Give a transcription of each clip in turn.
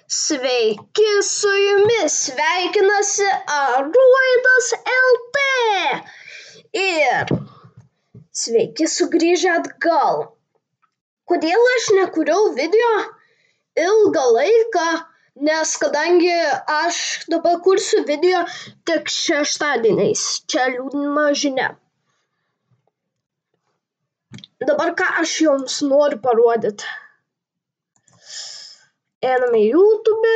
Sveiki, su jumis sveikinasi Aruodas LT ir sveiki sugrįžę atgal. Kodėl aš nekuriau video ilgą laiką, nes kadangi aš dabar kursiu video tik šeštadieniais, čia liūdna žinia. Dabar ką aš jums noriu parodyti. Einame į YouTube,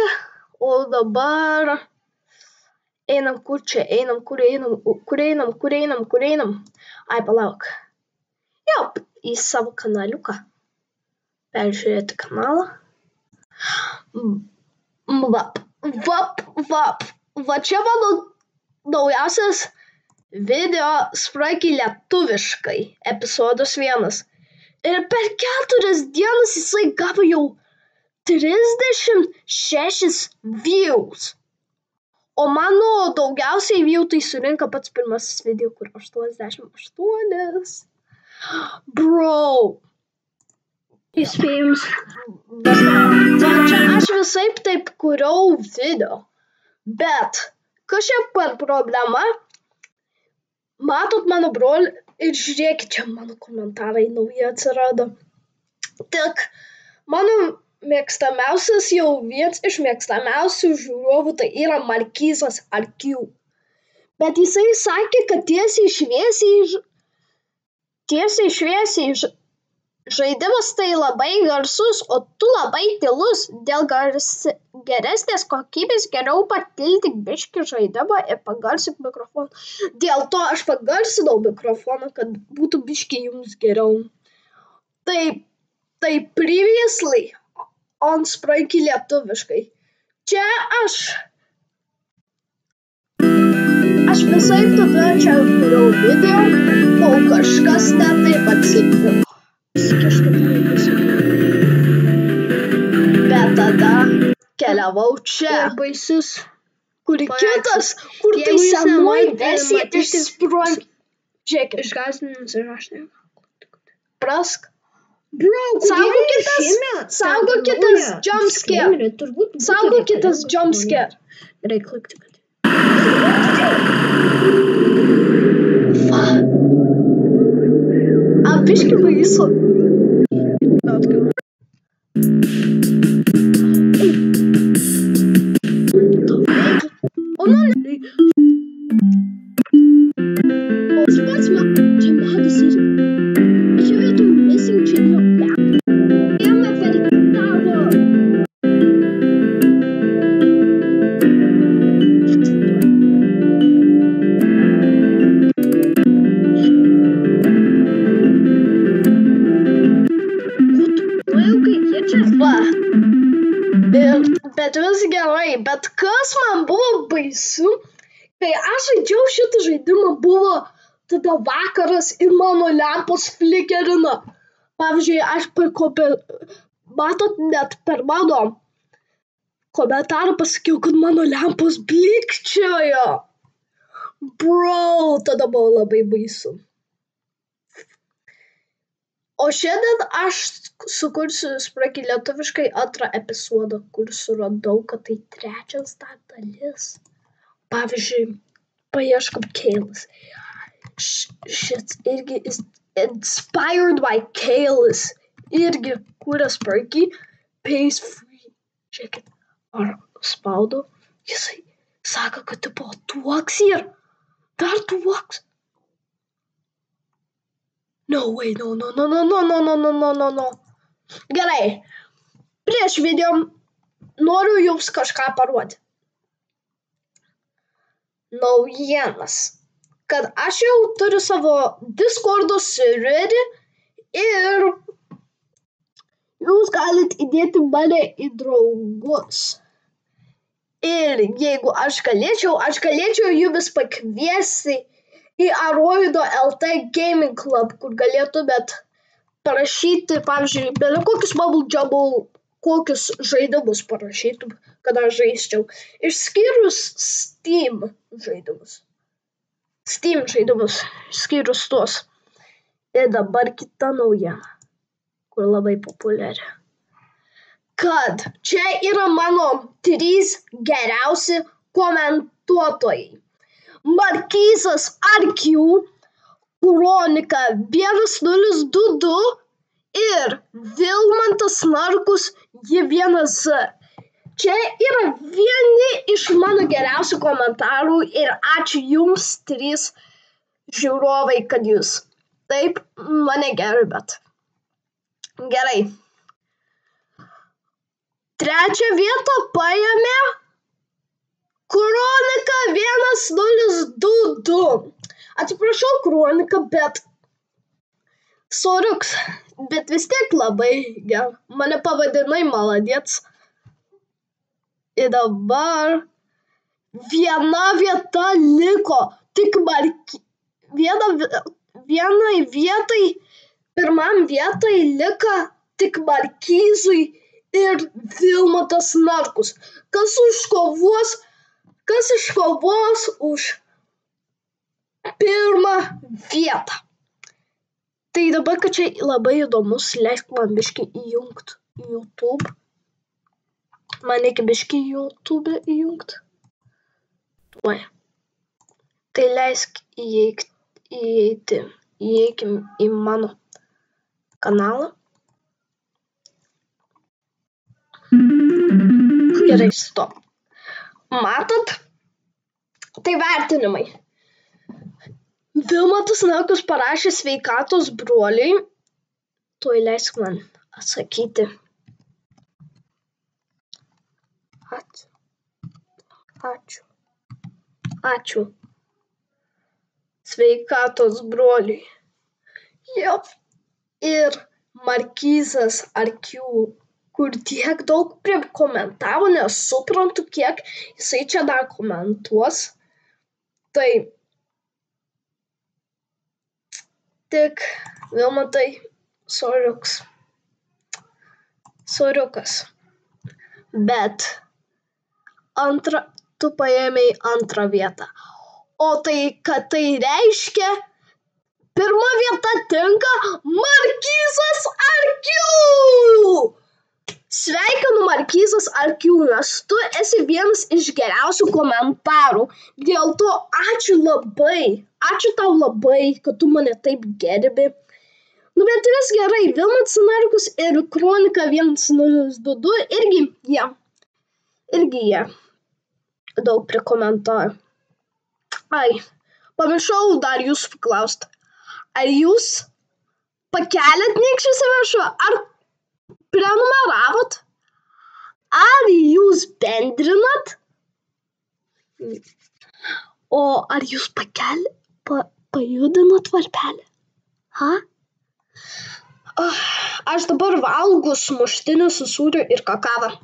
o dabar einam kur čia, kur einam. Ai, palauk. Jo, į savo kanaliuką. Peržiūrėti kanalą. Va čia mano naujausias video Smarkiai lietuviškai, epizodas 1. Ir per 4 dienas jisai gavo jau 36 views. O mano daugiausiai view tai surinka pats pirmasis video, kur 88. Bro. Įspėjimus. Čia aš visaip taip kuriau video. Bet, kas čia per problema? Matot mano brolį ir žiūrėkit, čia mano komentarai nauji atsirado. Tik mano mėgstamiausias, jau vienas iš mėgstamiausių žiūrovų tai yra Markizas RQ. Bet jisai sakė, kad tiesiai šviesiai žaidimas tai labai garsus, o tu labai tylus. Dėl geresnės kokybės geriau patildyk biškį žaidimą ir pagarsink mikrofoną. Dėl to aš pagarsinau mikrofoną, kad būtų biškį jums geriau. Tai previously on Smarkiai lietuviškai. Čia aš visaip tada čia kuriau video, o kažkas ne taip atsitiko. Bet tada keliavau čia. Baisus. Kur kitas, kur tai senoji versija iš Smarkiai. Žiūrėkit. Išgąsdinimas ir aš ne. Prask. Bro, saugokitas jumpscare. Saugokitas jumpscare. Gerai, klikti. Biškį baisu. Bet vis gerai, bet kas man buvo baisu, kai aš žaidžiau šitą žaidimą, buvo tada vakaras ir mano lempos flikerina. Pavyzdžiui, aš matot, net per mano komentarą pasakiau, kad mano lempos blikčiojo. Bro, tada buvo labai baisu. O šiandien aš sukursiu Smarkiai lietuviškai 2 epizodą, kur suradau, kad tai 3 dar dalis. Pavyzdžiui, paieškom Kailis. Šis irgi is inspired by Kailis. Irgi kūrė Smarkiai, pays free. Žiūrėkit, ar spaudau. Jisai sako, kad tipo tuoks ir dar tuoks. No way, no. Gerai, prieš video noriu jums kažką parodyti. Naujienas, kad aš jau turiu savo Discordo serverį ir jūs galit įdėti mane į draugus. Ir jeigu aš galėčiau jumis pakviesti į Aruodo LT Gaming Club, kur galėtumėt parašyti, pavyzdžiui, bet kokius Bubble Jumble, kokius žaidimus parašytum, kad aš žaisčiau. Išskyrus Steam žaidimus. Išskyrus tuos. Ir dabar kita naujiena, kur labai populiari. kad čia yra mano 3 geriausi komentuotojai. Markizas Arkių, Kronika 1022 ir Vilmantas Narkus J1Z. Čia yra vieni iš mano geriausių komentarų ir ačiū jums 3 žiūrovai, kad jūs taip mane gerbėt. Gerai. 3 vietą paėmė Kronika 1022. Atsiprašau, Kronika, bet soriuks, bet vis tiek labai gerai. Mane pavadinai maladiec. Ir dabar 1 vieta liko. Tik vienai vietai, 1 vietai liko tik Markizui ir Vilmantas Narkus. Kas iškovos už 1 vietą. Tai dabar, kad čia labai įdomus, leisk man biškį įjungt YouTube. Man reikia biškį YouTube įjungt. Tuoj. Tai leisk įeikim į mano kanalą. Gerai, stop. Matot? Tai vertinimai. Vilmantas Narkus parašė sveikatos broliai. Tuoj leisk man atsakyti. Ačiū. Sveikatos broliui. Jop. Ir Markizas Arkių, kur tiek daug komentavo, nesuprantu, kiek jisai čia dar komentuos. Tai tik Vilmantai, soriukas. Bet tu paėmei 2 vietą. O tai, kad tai reiškia, 1 vieta tinka Markizas Arkių! Sveikinu, Markizas Arkių, nes tu esi vienas iš geriausių komentarų. Dėl to ačiū tau labai, kad tu mane taip gerbi. Nu, bet vis gerai, Vilmantas Narkus ir Kronika 1022 irgi jie daug prikomentuoja. Pamiršau dar jūsų paklausti. Ar jūs pakeliat Nykščius į viršų? Ar prenumeravot? Ar jūs bendrinat? O ar jūs pajudinat varpelį? Aš dabar valgau sumuštinį su sūriu ir kakavą.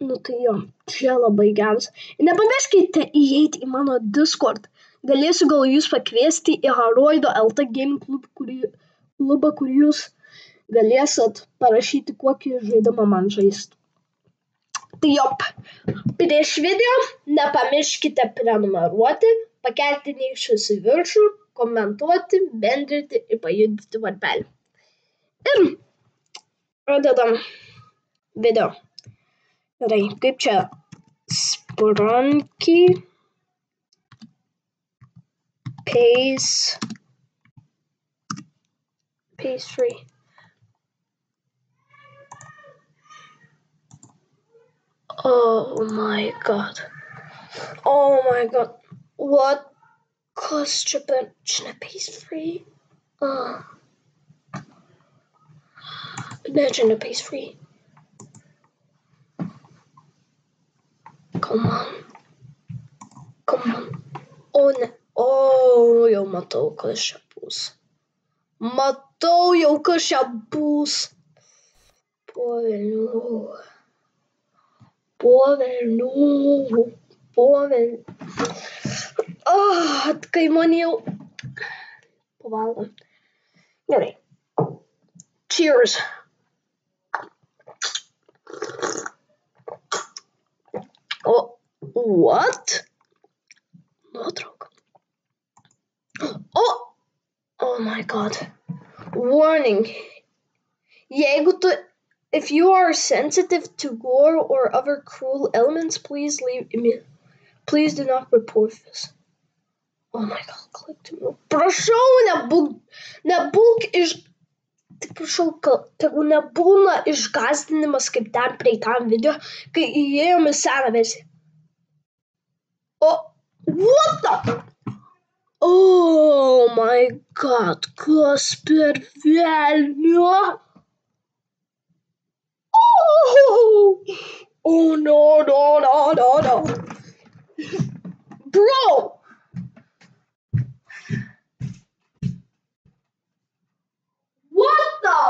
Nu tai jo, čia labai geras. Nepamirškite įeiti į mano Discord. Galėsiu gal jūs pakviesti į Haroido LT Gaming klubą, kur jūs galėsit parašyti, kokį žaidimą man žaisti. Tai jop, prieš video nepamirškite prenumeruoti, pakelti Nykščius į viršų, komentuoti, bendrinti ir pajudinti varpelį. Ir pradedam video. Gerai, kaip čia Spranky Pastry. Oh my god. What? Kas čia ne pastry? Ne, čia ne pastry. Come on. O ne. O, jau matau, kas čia bus. Po velnių. Kai man jau pavalgom. Gerai. Cheers. What? Nuotrauka. Oh my god. Warning. Jeigu if you are sensitive to gore or other cruel elements, please do not report this. Oh my god, click to move. Prašau, nebūk prašau, tegu nebūna išgąsdinimas kaip ten praeitam video, kai įėjom į seną versiją. What the? Oh my god, kas per velnio? Oh no. Bro! What the?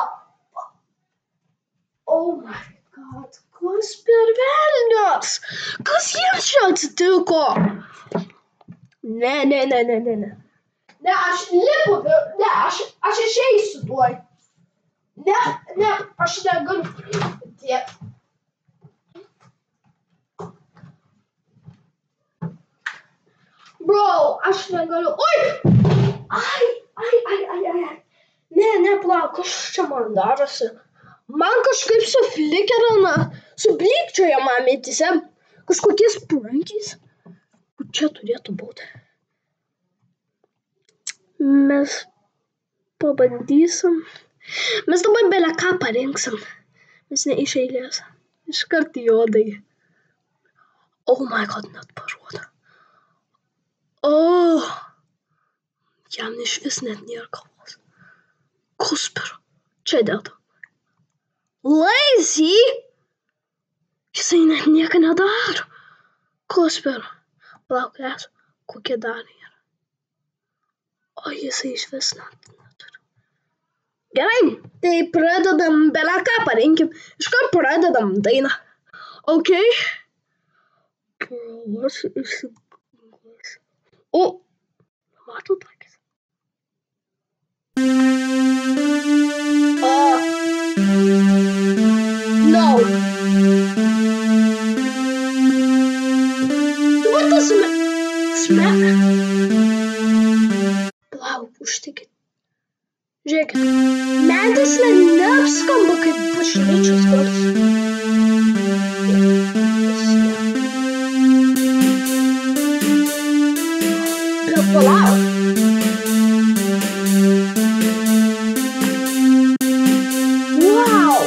Oh my god, kas per velnias? Kas jiems čia atsitiko? Ne. Ne, aš lipu, ne, aš išeisiu tuoj. Ne, aš negaliu. Tiek. Bro, aš negaliu. Oi! Ai. Ne, plauk, kas čia man darosi? Man kažkaip sublykčioja man mintyse kažkokie sprankiais. Čia turėtų būti. Mes pabandysim. Mes dabar bele ką parinksim. Mes ne iš eilės. Iškart juodai. Oh my god, net paruoda. Oh. Jam išvis net nėra kalbos. Kusper. Čia dėta. Lazy? Jisai net nieko nedaro. Kusper. Plauk, kokie dar yra. O jisai išvis neturi. Gerai, tai pradedam bele ką parinkim. Iškart pradedam dainą. Okay. Bro, aš išsigūsiu. O, matot akis? No. What does smack? Palauk, užtikit. Žiūrėkit, medis neapskamba kaip bažnyčios garsas. Bet palauk. Wow!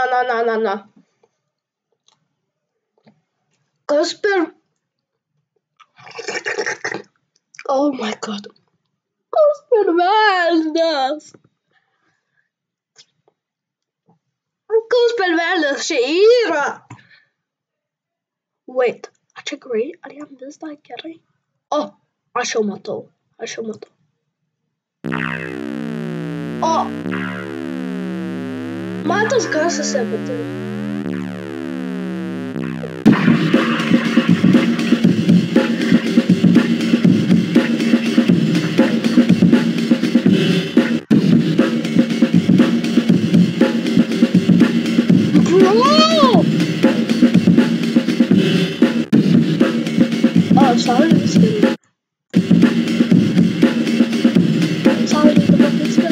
Na. Kas per... Oh my god. Kas per velnas? Kas per velnas čia yra? Wait, ar čia gerai? Ar jam vis dar gerai? O, aš jau matau. O, man tas garsas nepatinka. Saulė viską. Saulė dabar viską.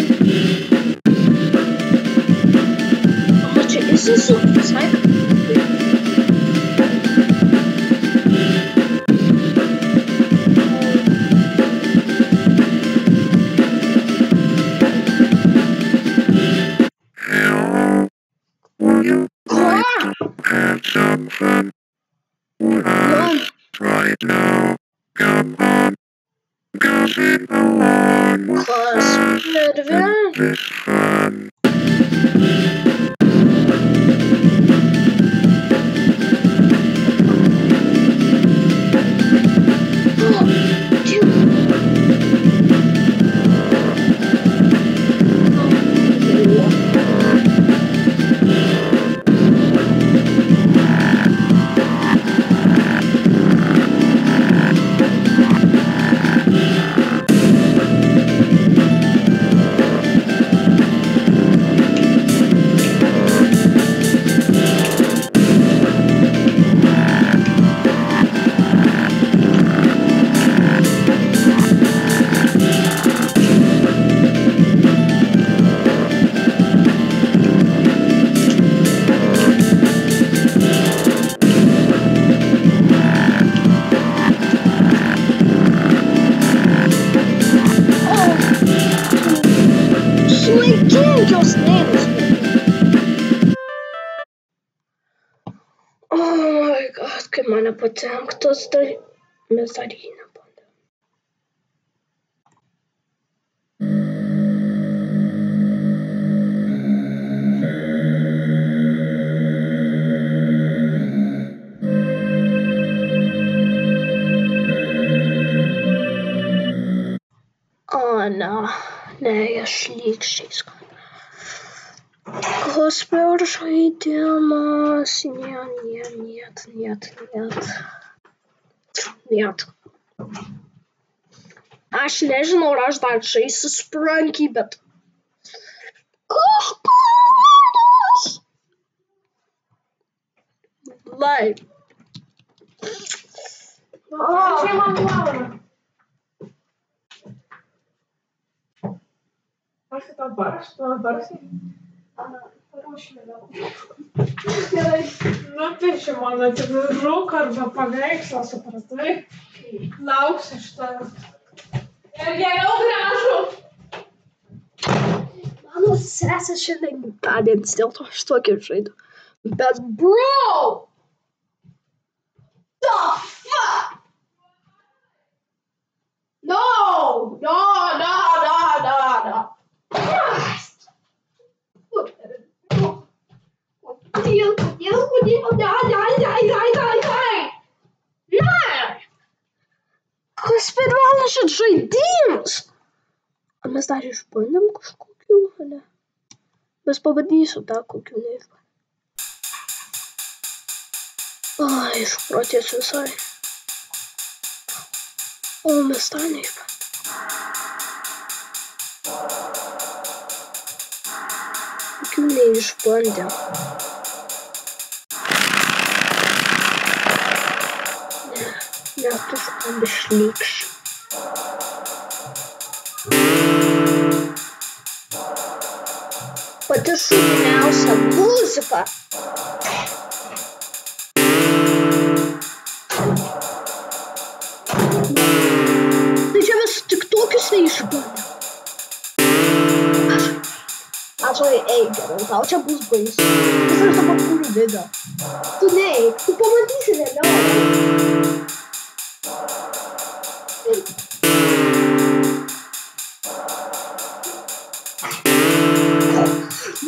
O čia įsisuk visai. Right now, come on, go sing along. Kas per velnas? It's fun. Oh my god, kaip man nepatinka tas mes dar jį nebandėm. O, ne, aš šlykščiai skanu. Kas per žaidimas? Niet. Aš nežinau, ar aš dar žaisiu Sprunky, bet... Kas per velnas? Lai. Čia man Laura. Aš tau parašy. Paruošime gal. Gerai. Nupieši man atviruk arba paveikslą, supratai? Lauksiu iš tavęs. Ir geriau gražu. Mano sesė šiandien gimtadienis, dėl to aš tokį žaidu. Bet bro! The fuck? No! Kas per velnas šit žaidimas? Ar mes dar išbandėm kažkokių, ne? Mes pabandysiu dar kokių neišbandėm. Ai, išprotės visai. O, mes tą neišbandėm. Kokių neišbandėm. Ne, tu skambi šlykščiai. Pati šūdiniausia muzika. Tai čia mes tik tokius neišbandėm. parašai, eik geriau, tau čia bus baisu. Nes aš dabar kuriu video. Tu neik, tu pamatysi vėliau.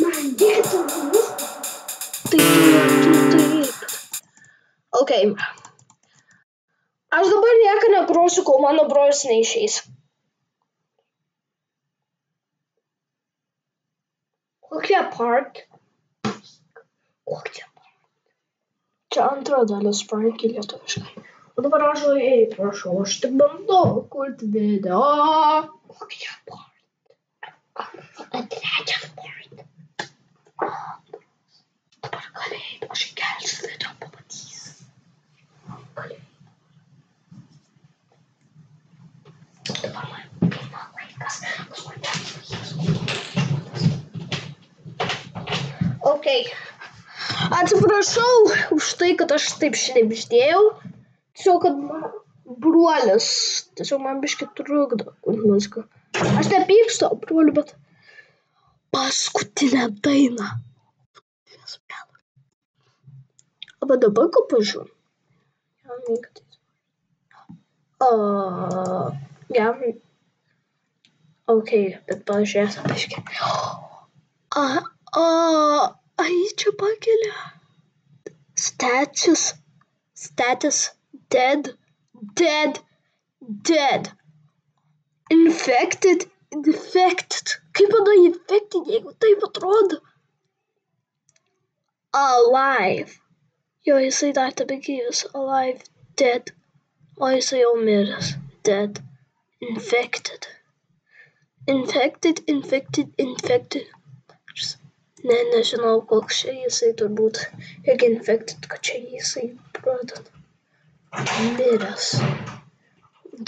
Man, dėkit, tai taip. Ok. Aš dabar nieko negrosiu, kol mano brolis neišeis. Kokie part? Kokie part? Čia antra dalis pranki lietuviškai. O dabar aš ei, prašau, aš tik bandau kurti video. Kokie part? Trečias part. Dabar galėjai, aš įkelsiu video, pamatys. Galėjai. Dabar man pilna laikas. Ok. Atsiprašau už tai, kad aš taip šnibždėjau. Tiesiog, kad brolis tiesiog man biškį trukdo kurt muziką. Aš nepykstu broliu, bet paskutinę dainą. Aber dabar ko pažiūrėjau. Ok, bet pažiūrėsiu biškį. Ai, čia pakelia. Status, dead. Infected. Kaip tada infected, jeigu taip atrodo? Alive. Jo, jisai dar tebegyvas. Alive, dead. O jisai jau miręs. Dead. Infected. Nežinau, koks čia jisai turbūt. Irgi infected, kad čia jisai pradeda. Miręs.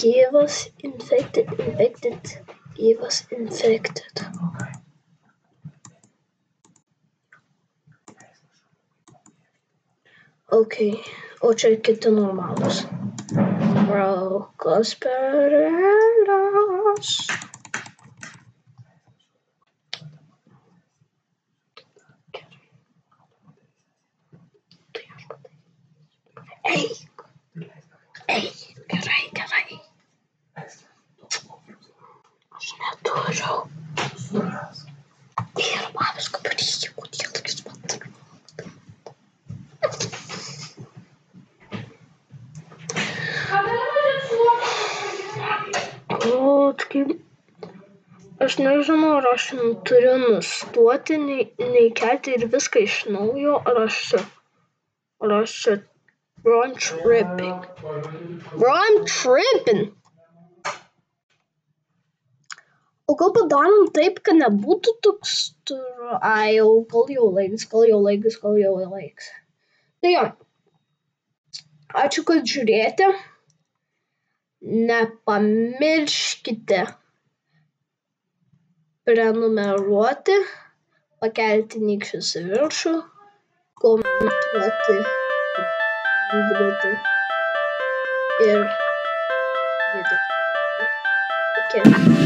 Gyvas, infected. Gyvas, infected. Ok, o čia kiti normalus. Raukas perelas. Eik, gerai. Aš neturiu. Ir man skaparysiu, kodėl jis man turi. Aš nežinau, ar aš turiu nustoti, nei kelti ir viską iš naujo, ar aš čia bro, I'm tripping. O gal padarom taip, kad nebūtų toks gal jau laiks. Tai jo, ačiū, kad žiūrėjote. Nepamirškite prenumeruoti, pakelti nykščius į viršų, komentuoti ir judėti. Iki.